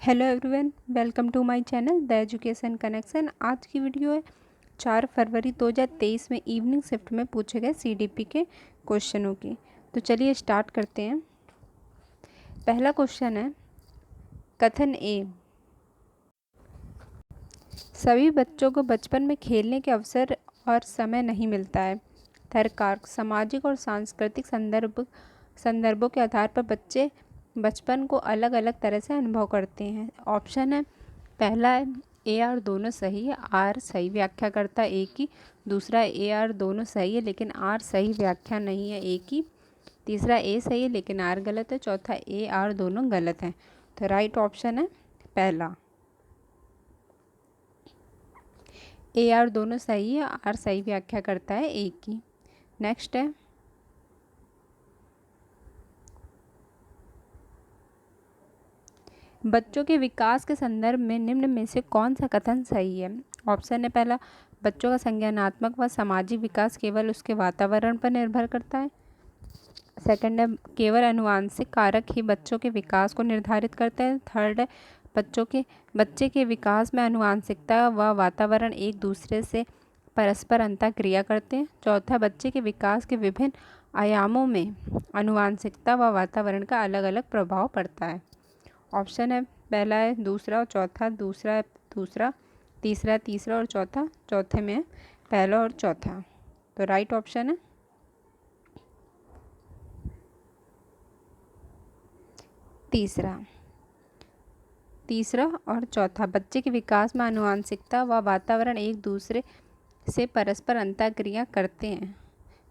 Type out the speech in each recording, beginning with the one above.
Hello everyone, welcome to my channel the education connection. आज की video है 4 फरवरी 2023 में इवनिंग शिफ्ट में पूछे गए सीडीपी के क्वेश्चनों की। तो चलिए स्टार्ट करते हैं। पहला क्वेश्चन है कथन ए, सभी बच्चों को बचपन में खेलने के अवसर और समय नहीं मिलता है। तर्ककारक, सामाजिक और सांस्कृतिक संदर्भों के आधार पर बच्चे बचपन को अलग अलग तरह से अनुभव करते हैं। ऑप्शन है पहला है ए आर दोनों सही है, आर सही व्याख्या करता है ए की। दूसरा ए आर दोनों सही है लेकिन आर सही व्याख्या नहीं है ए की। तीसरा ए सही है लेकिन आर गलत है। चौथा ए आर दोनों गलत हैं। तो राइट ऑप्शन है पहला, ए आर दोनों सही है, आर सही व्याख्या करता है ए की। नेक्स्ट है बच्चों के विकास के संदर्भ में निम्न में से कौन सा कथन सही है। ऑप्शन है पहला, बच्चों का संज्ञानात्मक व सामाजिक विकास केवल उसके वातावरण पर निर्भर करता है। सेकंड है केवल आनुवंशिक कारक ही बच्चों के विकास को निर्धारित करते हैं। थर्ड है बच्चे के विकास में आनुवंशिकता व वातावरण एक दूसरे से परस्पर अंतःक्रिया करते हैं। चौथा, बच्चे के विकास के विभिन्न आयामों में आनुवंशिकता व वातावरण का अलग अलग प्रभाव पड़ता है। ऑप्शन है पहला है दूसरा और चौथा, दूसरा है दूसरा, तीसरा है तीसरा और चौथा, चौथे में है पहला और चौथा। तो राइट ऑप्शन है तीसरा और चौथा। बच्चे के विकास में आनुवंशिकता व वातावरण एक दूसरे से परस्पर अंतःक्रिया करते हैं।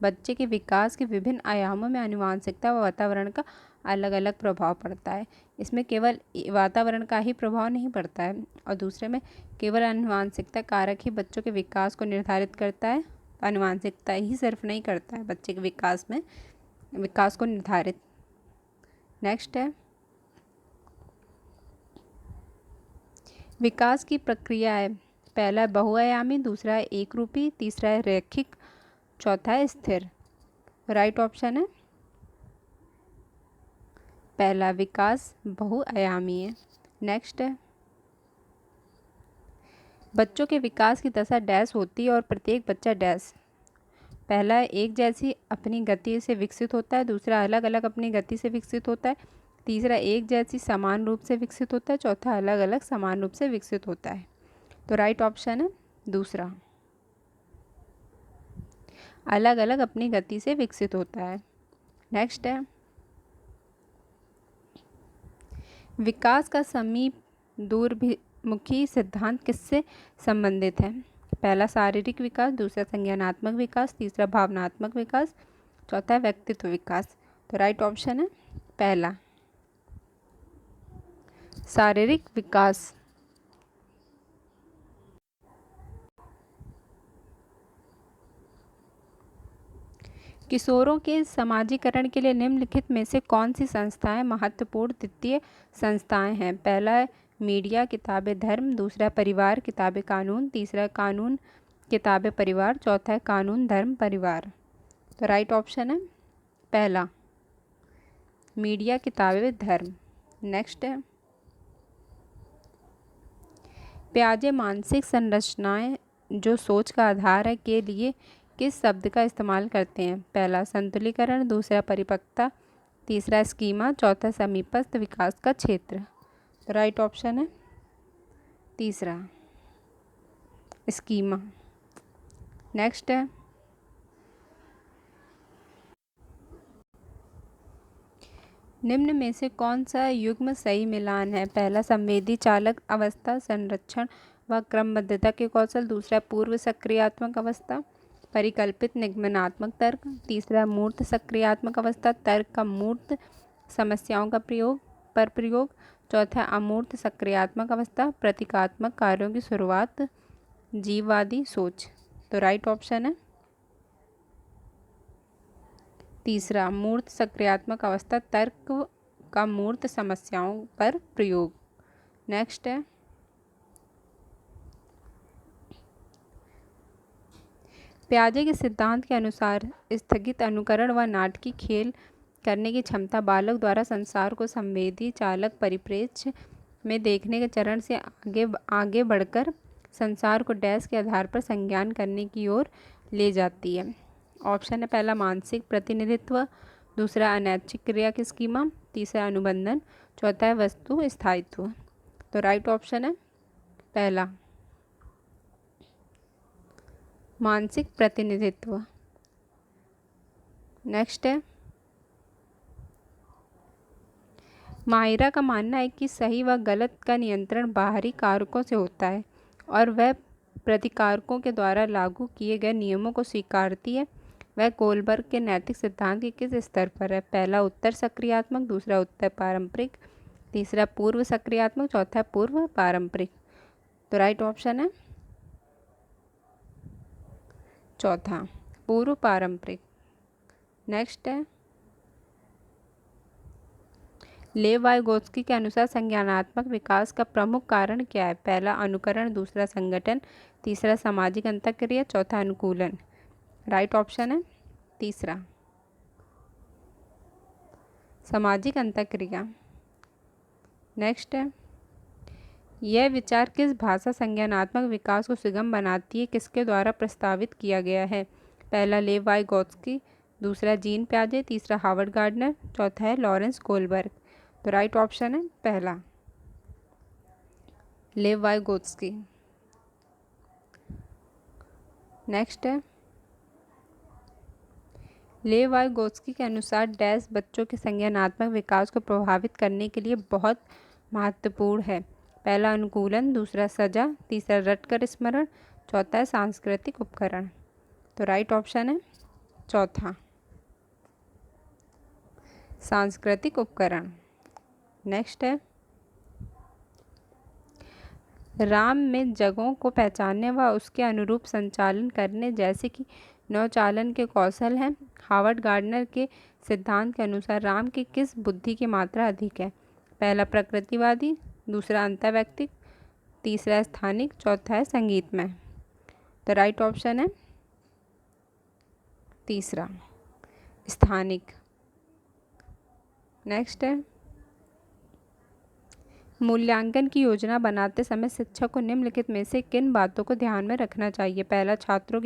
बच्चे के विकास के विभिन्न आयामों में आनुवंशिकता व वातावरण का अलग अलग प्रभाव पड़ता है। इसमें केवल वातावरण का ही प्रभाव नहीं पड़ता है और दूसरे में केवल आनुवंशिकता कारक ही बच्चों के विकास को निर्धारित करता है। आनुवंशिकता ही सिर्फ नहीं करता है बच्चे के विकास को निर्धारित। नेक्स्ट है विकास की प्रक्रिया है पहला बहुआयामी, दूसरा है एक रूपी, तीसरा है रैखिक, चौथा है स्थिर। राइट ऑप्शन है पहला, विकास बहुआयामी है। नेक्स्ट है बच्चों के विकास की दशा डैश होती है और प्रत्येक बच्चा डैश। पहला है एक जैसी अपनी गति से विकसित होता है, दूसरा अलग अलग अपनी गति से विकसित होता है, तीसरा एक जैसी समान रूप से विकसित होता है, चौथा अलग अलग समान रूप से विकसित होता है। तो राइट ऑप्शन है दूसरा, अलग अलग अपनी गति से विकसित होता है। नेक्स्ट है विकास का समीप दूरमुखी सिद्धांत किससे संबंधित है। पहला शारीरिक विकास, दूसरा संज्ञानात्मक विकास, तीसरा भावनात्मक विकास, चौथा व्यक्तित्व विकास। तो राइट ऑप्शन है पहला, शारीरिक विकास। किशोरों के समाजीकरण के लिए निम्नलिखित में से कौन सी संस्थाएं महत्वपूर्ण तृतीय संस्थाएं हैं। पहला है मीडिया किताबें धर्म, दूसरा परिवार किताबें कानून, तीसरा कानून किताबें परिवार, चौथा है कानून धर्म परिवार। तो राइट ऑप्शन है पहला, मीडिया किताबें धर्म। नेक्स्ट है प्याजे मानसिक संरचनाएं जो सोच का आधार है के लिए किस शब्द का इस्तेमाल करते हैं। पहला संतुलीकरण, दूसरा परिपक्वता, तीसरा स्कीमा, चौथा समीपस्थ विकास का क्षेत्र। तो राइट ऑप्शन है तीसरा, स्कीमा। नेक्स्ट है निम्न में से कौन सा युग्म सही मिलान है। पहला संवेदी चालक अवस्था, संरक्षण व क्रमबद्धता के कौशल, दूसरा पूर्व सक्रियात्मक अवस्था, परिकल्पित निगमनात्मक तर्क, तीसरा मूर्त सक्रियात्मक अवस्था, तर्क का मूर्त समस्याओं का प्रयोग, चौथा अमूर्त सक्रियात्मक अवस्था, प्रतीकात्मक कार्यों की शुरुआत, जीववादी सोच। तो राइट ऑप्शन है तीसरा, मूर्त सक्रियात्मक अवस्था, तर्क का मूर्त समस्याओं पर प्रयोग। नेक्स्ट है प्याजे के सिद्धांत के अनुसार स्थगित अनुकरण व नाटकीय खेल करने की क्षमता बालक द्वारा संसार को संवेदी चालक परिप्रेक्ष्य में देखने के चरण से आगे आगे बढ़कर संसार को डैश के आधार पर संज्ञान करने की ओर ले जाती है। ऑप्शन है पहला मानसिक प्रतिनिधित्व, दूसरा अनैच्छिक क्रिया की स्कीमा, तीसरा अनुबंधन, चौथा है वस्तु स्थायित्व। तो राइट ऑप्शन है पहला मानसिक प्रतिनिधित्व। नेक्स्ट है माहिरा का मानना है कि सही व गलत का नियंत्रण बाहरी कारकों से होता है और वह प्रतिकारकों के द्वारा लागू किए गए नियमों को स्वीकारती है। वह कोलबर्ग के नैतिक सिद्धांत के किस स्तर पर है? पहला उत्तर सक्रियात्मक, दूसरा उत्तर पारंपरिक, तीसरा पूर्व सक्रियात्मक, चौथा पूर्व पारंपरिक। तो राइट ऑप्शन है चौथा पूर्व पारंपरिक। नेक्स्ट है लेव वाइगोत्स्की के अनुसार संज्ञानात्मक विकास का प्रमुख कारण क्या है? पहला अनुकरण, दूसरा संगठन, तीसरा सामाजिक अंतःक्रिया, चौथा अनुकूलन। राइट ऑप्शन है तीसरा सामाजिक अंतःक्रिया। नेक्स्ट है यह विचार किस भाषा संज्ञानात्मक विकास को सुगम बनाती है, किसके द्वारा प्रस्तावित किया गया है? पहला लेव वाइगोत्स्की, दूसरा जीन प्याजे, तीसरा हावर्ड गार्डनर, चौथा है लॉरेंस कोलबर्ग। तो राइट ऑप्शन है पहला लेव वाइगोत्स्की। नेक्स्ट है लेव वाइगोत्स्की के अनुसार डैश बच्चों के संज्ञानात्मक विकास को प्रभावित करने के लिए बहुत महत्वपूर्ण है। पहला अनुकूलन, दूसरा सजा, तीसरा रटकर स्मरण, चौथा है सांस्कृतिक उपकरण। तो राइट ऑप्शन है चौथा सांस्कृतिक उपकरण। नेक्स्ट है राम में जगहों को पहचानने व उसके अनुरूप संचालन करने जैसे कि नौचालन के कौशल हैं। हावर्ड गार्डनर के सिद्धांत के अनुसार राम की किस बुद्धि की मात्रा अधिक है? पहला प्रकृतिवादी, दूसरा अंतर्वैयक्तिक, तीसरा स्थानिक, चौथा है संगीतमय। तो राइट ऑप्शन है तीसरा स्थानिक। नेक्स्ट है मूल्यांकन की योजना बनाते समय शिक्षक को निम्नलिखित में से किन बातों को ध्यान में रखना चाहिए? पहला छात्रों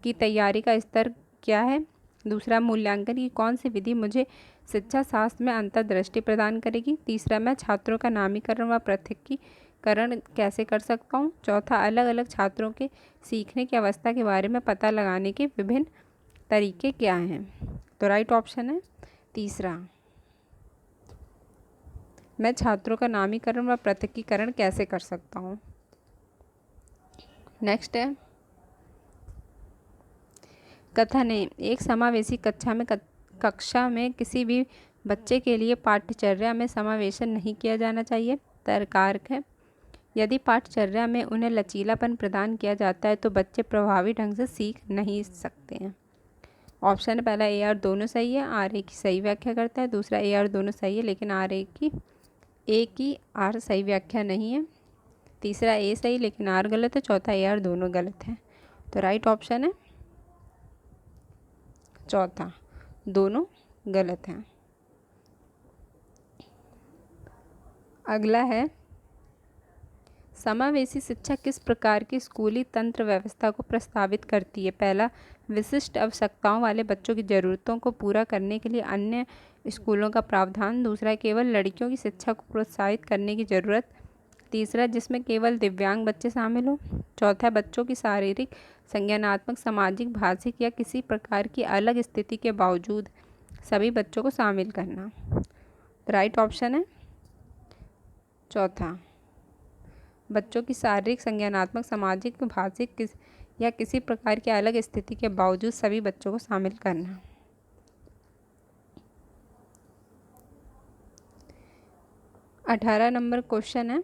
की तैयारी का स्तर क्या है, दूसरा मूल्यांकन की कौन सी विधि मुझे शिक्षा शास्त्र में अंतर्दृष्टि प्रदान करेगी, तीसरा मैं छात्रों का नामीकरण व पृथकीकरण कैसे कर सकता हूँ, चौथा अलग अलग छात्रों के सीखने की अवस्था के बारे में पता लगाने के विभिन्न तरीके क्या हैं? तो राइट ऑप्शन है तीसरा मैं छात्रों का नामीकरण व पृथकीकरण कैसे कर सकता हूँ। नेक्स्ट है कथन है एक समावेशी कक्षा में किसी भी बच्चे के लिए पाठ्यचर्या में समावेशन नहीं किया जाना चाहिए। तर्कार्क है यदि पाठ्यचर्या में उन्हें लचीलापन प्रदान किया जाता है तो बच्चे प्रभावी ढंग से सीख नहीं सकते हैं। ऑप्शन है पहला ए आर दोनों सही है, आर ए की सही व्याख्या करता है, दूसरा ए आर दोनों सही है लेकिन ए की आर सही व्याख्या नहीं है, तीसरा ए सही लेकिन आर गलत है, चौथा ए आर दोनों गलत है। तो राइट ऑप्शन है चौथा दोनों गलत हैं। अगला है समावेशी शिक्षा किस प्रकार की स्कूली तंत्र व्यवस्था को प्रस्तावित करती है? पहला विशिष्ट आवश्यकताओं वाले बच्चों की ज़रूरतों को पूरा करने के लिए अन्य स्कूलों का प्रावधान, दूसरा केवल लड़कियों की शिक्षा को प्रोत्साहित करने की ज़रूरत, तीसरा जिसमें केवल दिव्यांग बच्चे शामिल हों, चौथा बच्चों की शारीरिक, संज्ञानात्मक, सामाजिक, भाषिक या किसी प्रकार की अलग स्थिति के बावजूद सभी बच्चों को शामिल करना। राइट ऑप्शन है चौथा बच्चों की शारीरिक, संज्ञानात्मक, सामाजिक, भाषिक या किसी प्रकार की अलग स्थिति के बावजूद सभी बच्चों को शामिल करना। 18 नंबर क्वेश्चन है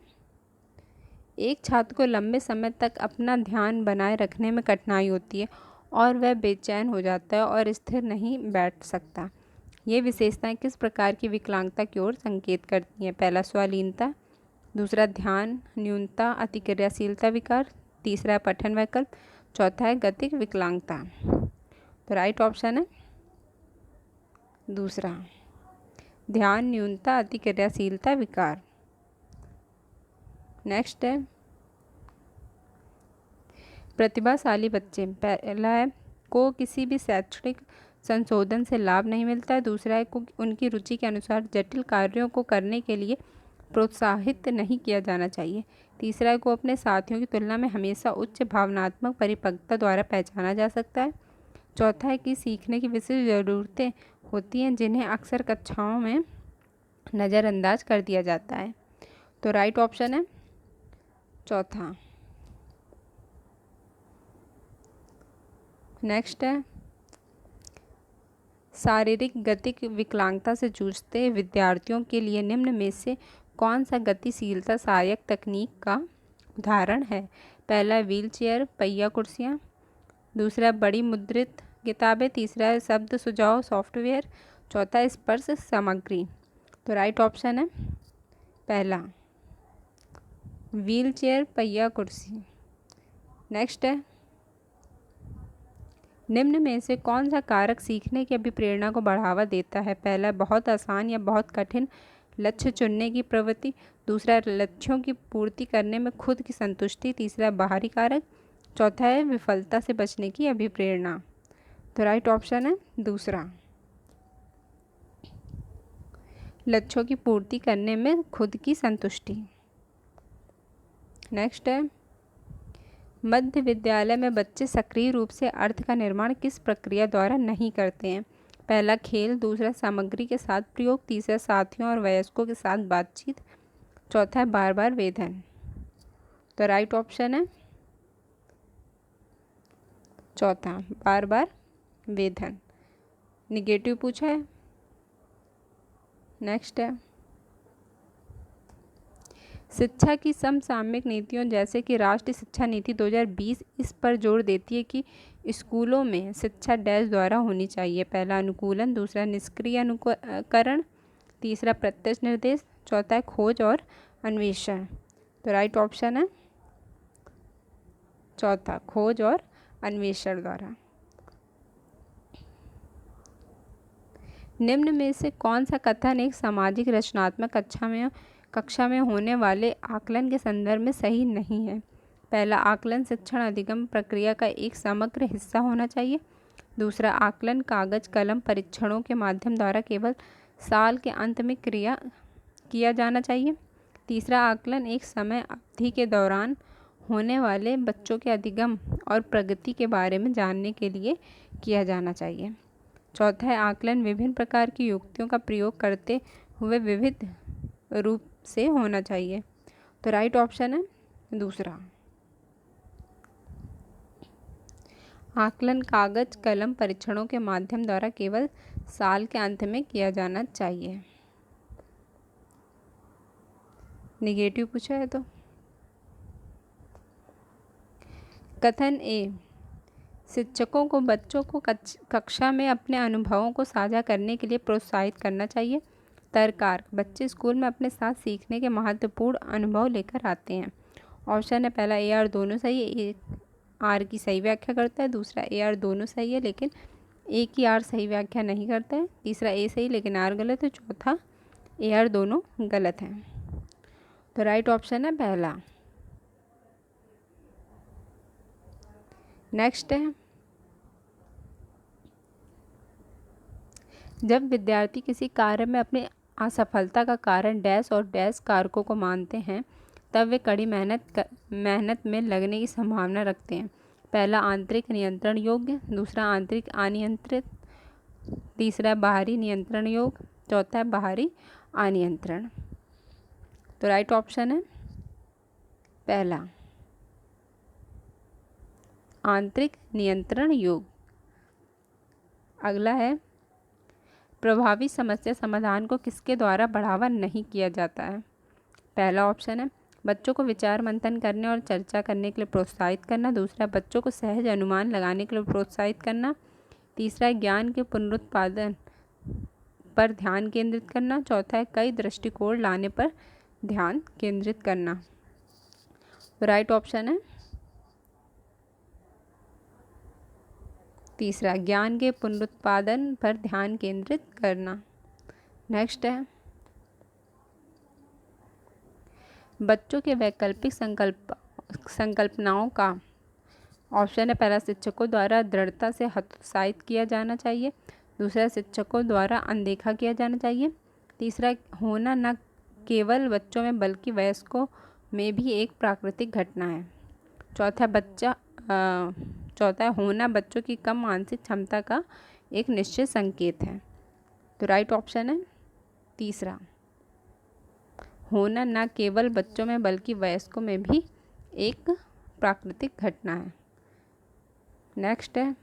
एक छात्र को लंबे समय तक अपना ध्यान बनाए रखने में कठिनाई होती है और वह बेचैन हो जाता है और स्थिर नहीं बैठ सकता। ये विशेषताएं किस प्रकार की विकलांगता की ओर संकेत करती हैं? पहला स्वलीनता, दूसरा ध्यान न्यूनता अतिक्रियाशीलता विकार, तीसरा पठन वैकल्प, चौथा है गतिक विकलांगता। तो राइट ऑप्शन है दूसरा ध्यान न्यूनता अतिक्रियाशीलता विकार। नेक्स्ट है प्रतिभाशाली बच्चे। पहला है को किसी भी शैक्षणिक संशोधन से लाभ नहीं मिलता है। दूसरा है को उनकी रुचि के अनुसार जटिल कार्यों को करने के लिए प्रोत्साहित नहीं किया जाना चाहिए। तीसरा है को अपने साथियों की तुलना में हमेशा उच्च भावनात्मक परिपक्वता द्वारा पहचाना जा सकता है। चौथा है कि सीखने की विशेष ज़रूरतें होती हैं जिन्हें अक्सर कक्षाओं में नज़रअंदाज कर दिया जाता है। तो राइट ऑप्शन है चौथा। नेक्स्ट है शारीरिक गतिक विकलांगता से जूझते विद्यार्थियों के लिए निम्न में से कौन सा गतिशीलता सहायक तकनीक का उदाहरण है। पहला व्हील चेयर पहिया कुर्सियाँ। दूसरा बड़ी मुद्रित किताबें। तीसरा है शब्द सुझाव सॉफ्टवेयर। चौथा स्पर्श सामग्री। तो राइट ऑप्शन है पहला व्हील चेयर पहिया कुर्सी। नेक्स्ट है निम्न में से कौन सा कारक सीखने की अभिप्रेरणा को बढ़ावा देता है। पहला बहुत आसान या बहुत कठिन लक्ष्य चुनने की प्रवृत्ति। दूसरा लक्ष्यों की पूर्ति करने में खुद की संतुष्टि। तीसरा बाहरी कारक। चौथा है विफलता से बचने की अभिप्रेरणा। तो राइट ऑप्शन है दूसरा लक्ष्यों की पूर्ति करने में खुद की संतुष्टि। नेक्स्ट है मध्य विद्यालय में बच्चे सक्रिय रूप से अर्थ का निर्माण किस प्रक्रिया द्वारा नहीं करते हैं। पहला खेल। दूसरा सामग्री के साथ प्रयोग। तीसरा साथियों और वयस्कों के साथ बातचीत। चौथा है बार बार वेधन। तो राइट ऑप्शन है चौथा बार बार वेधन। निगेटिव पूछा है। नेक्स्ट है शिक्षा की समसामयिक नीतियों जैसे कि राष्ट्रीय शिक्षा नीति 2020 इस पर जोर देती है कि स्कूलों में शिक्षा डैश द्वारा होनी चाहिए। पहला अनुकूलन। दूसरा निष्क्रिय अनुकरण। तीसरा प्रत्यक्ष निर्देश। चौथा है खोज और अन्वेषण। तो राइट ऑप्शन है चौथा खोज और अन्वेषण द्वारा। निम्न में से कौन सा कथन एक सामाजिक रचनात्मक कक्षा में होने वाले आकलन के संदर्भ में सही नहीं है। पहला आकलन शिक्षण अधिगम प्रक्रिया का एक समग्र हिस्सा होना चाहिए। दूसरा आकलन कागज कलम परीक्षणों के माध्यम द्वारा केवल साल के अंत में किया जाना चाहिए। तीसरा आकलन एक समय अवधि के दौरान होने वाले बच्चों के अधिगम और प्रगति के बारे में जानने के लिए किया जाना चाहिए। चौथा है आकलन विभिन्न प्रकार की युक्तियों का प्रयोग करते हुए विविध रूप से होना चाहिए। तो राइट ऑप्शन है दूसरा आकलन कागज कलम परीक्षणों के माध्यम द्वारा केवल साल के अंत में किया जाना चाहिए। निगेटिव पूछा है तो कथन ए शिक्षकों को बच्चों को कक्षा में अपने अनुभवों को साझा करने के लिए प्रोत्साहित करना चाहिए। तर्क बच्चे स्कूल में अपने साथ सीखने के महत्वपूर्ण अनुभव लेकर आते हैं। ऑप्शन है पहला ए आर दोनों सही है। ए आर की सही व्याख्या करता है। दूसरा ए आर दोनों सही है लेकिन ए की आर सही व्याख्या नहीं करता है। तीसरा ए सही लेकिन आर गलत है। चौथा ए आर दोनों गलत हैं। तो राइट ऑप्शन है पहला। नेक्स्ट है जब विद्यार्थी किसी कार्य में अपनी असफलता का कारण डैश और डैश कारकों को मानते हैं तब वे कड़ी मेहनत में लगने की संभावना रखते हैं। पहला आंतरिक नियंत्रण योग्य। दूसरा आंतरिक अनियंत्रित। तीसरा बाहरी नियंत्रण योग्य। चौथा है बाहरी अनियंत्रण। तो राइट ऑप्शन है पहला आंतरिक नियंत्रण योग्य। अगला है प्रभावी समस्या समाधान को किसके द्वारा बढ़ावा नहीं किया जाता है। पहला ऑप्शन है बच्चों को विचार मंथन करने और चर्चा करने के लिए प्रोत्साहित करना। दूसरा बच्चों को सहज अनुमान लगाने के लिए प्रोत्साहित करना। तीसरा है ज्ञान के पुनरुत्पादन पर ध्यान केंद्रित करना। चौथा है कई दृष्टिकोण लाने पर ध्यान केंद्रित करना। राइट ऑप्शन है तीसरा ज्ञान के पुनरुत्पादन पर ध्यान केंद्रित करना। नेक्स्ट है बच्चों के वैकल्पिक संकल्पनाओं का ऑप्शन है पहला, शिक्षकों द्वारा दृढ़ता से हतोत्साहित किया जाना चाहिए। दूसरा, शिक्षकों द्वारा अनदेखा किया जाना चाहिए। तीसरा, होना न केवल बच्चों में बल्कि वयस्कों में भी एक प्राकृतिक घटना है। चौथा, होना बच्चों की कम मानसिक क्षमता का एक निश्चित संकेत है। तो राइट ऑप्शन है तीसरा, होना न केवल बच्चों में बल्कि वयस्कों में भी एक प्राकृतिक घटना है। नेक्स्ट है,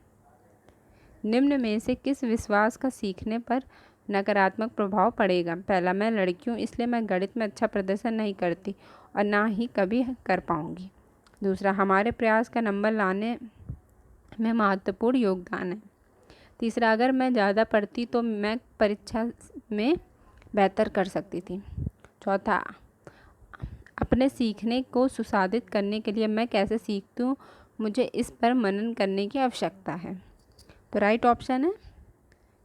निम्न में से किस विश्वास का सीखने पर नकारात्मक प्रभाव पड़ेगा? पहला, मैं लड़की हूँ इसलिए मैं गणित में अच्छा प्रदर्शन नहीं करती और ना ही कभी कर पाऊँगी। दूसरा, हमारे प्रयास का नंबर लाने में महत्वपूर्ण योगदान है। तीसरा, अगर मैं ज़्यादा पढ़ती तो मैं परीक्षा में बेहतर कर सकती थी। चौथा, अपने सीखने को सुसाधित करने के लिए मैं कैसे सीखती हूँ, मुझे इस पर मनन करने की आवश्यकता है। तो राइट ऑप्शन है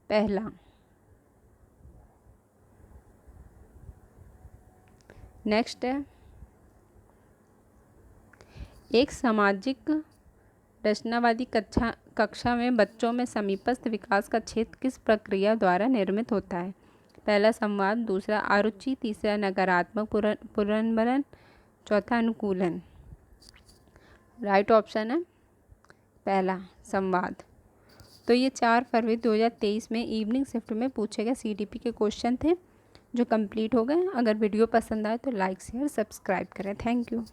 पहला। नेक्स्ट है, एक सामाजिक रचनावादी कक्षा में बच्चों में समीपस्थ विकास का क्षेत्र किस प्रक्रिया द्वारा निर्मित होता है? पहला, संवाद। दूसरा, आरुचि। तीसरा, नकारात्मक पुनर्वलन। चौथा, अनुकूलन। राइट ऑप्शन है पहला, संवाद। तो ये 4 फरवरी 2023 में इवनिंग शिफ्ट में पूछे गए CDP के क्वेश्चन थे जो कंप्लीट हो गए। अगर वीडियो पसंद आए तो लाइक शेयर सब्सक्राइब करें। Thank you.